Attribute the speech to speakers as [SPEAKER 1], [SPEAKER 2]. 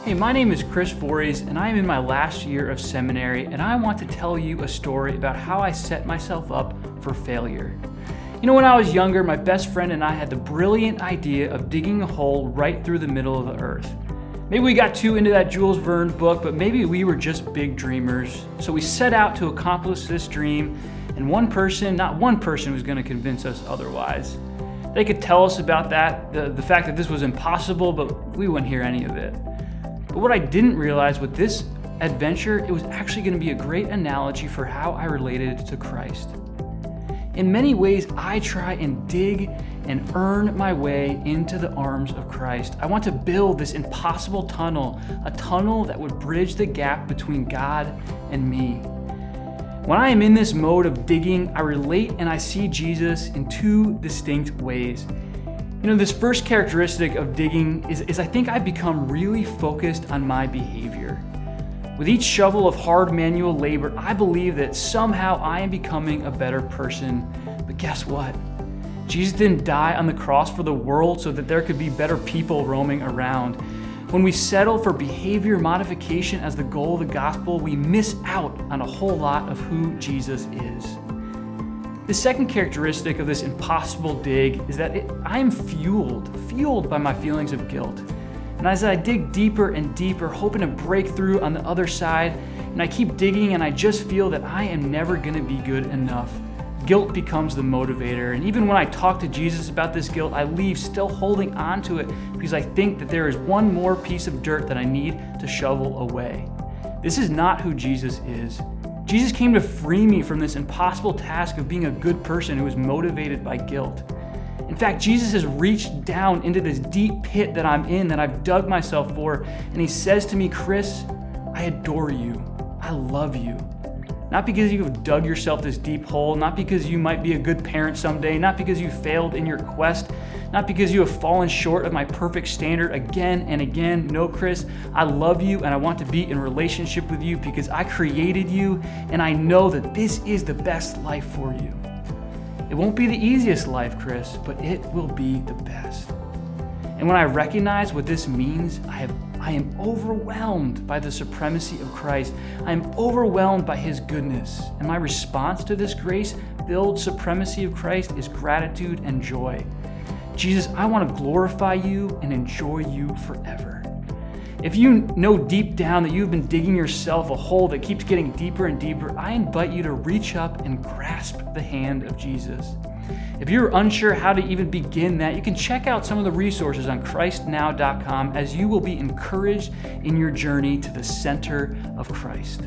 [SPEAKER 1] Hey, my name is Chris Voorhees, and I am in my last year of seminary, and I want to tell you a story about how I set myself up for failure. You know, when I was younger, my best friend and I had the brilliant idea of digging a hole right through the middle of the earth. Maybe we got too into that Jules Verne book, but maybe we were just big dreamers. So we set out to accomplish this dream, and not one person was going to convince us otherwise. They could tell us about the fact that this was impossible, but we wouldn't hear any of it. But what I didn't realize with this adventure, it was actually going to be a great analogy for how I related to Christ. In many ways, I try and dig and earn my way into the arms of Christ. I want to build this impossible tunnel, a tunnel that would bridge the gap between God and me. When I am in this mode of digging, I relate and I see Jesus in two distinct ways. You know, this first characteristic of digging is I think I've become really focused on my behavior. With each shovel of hard manual labor, I believe that somehow I am becoming a better person. But guess what? Jesus didn't die on the cross for the world so that there could be better people roaming around. When we settle for behavior modification as the goal of the gospel, we miss out on a whole lot of who Jesus is. The second characteristic of this impossible dig is that I am fueled by my feelings of guilt. And as I dig deeper and deeper, hoping to break through on the other side, and I keep digging and I just feel that I am never going to be good enough, guilt becomes the motivator. And even when I talk to Jesus about this guilt, I leave still holding on to it because I think that there is one more piece of dirt that I need to shovel away. This is not who Jesus is. Jesus came to free me from this impossible task of being a good person who is motivated by guilt. In fact, Jesus has reached down into this deep pit that I'm in, that I've dug myself for, and he says to me, Chris, I adore you. I love you. Not because you have dug yourself this deep hole, not because you might be a good parent someday, not because you failed in your quest, not because you have fallen short of my perfect standard again and again. No, Chris, I love you and I want to be in relationship with you because I created you and I know that this is the best life for you. It won't be the easiest life, Chris, but it will be the best. And when I recognize what this means, I am overwhelmed by the supremacy of Christ. I am overwhelmed by his goodness. And my response to this grace-filled supremacy of Christ is gratitude and joy. Jesus, I want to glorify you and enjoy you forever. If you know deep down that you've been digging yourself a hole that keeps getting deeper and deeper, I invite you to reach up and grasp the hand of Jesus. If you're unsure how to even begin that, you can check out some of the resources on christnow.com as you will be encouraged in your journey to the center of Christ.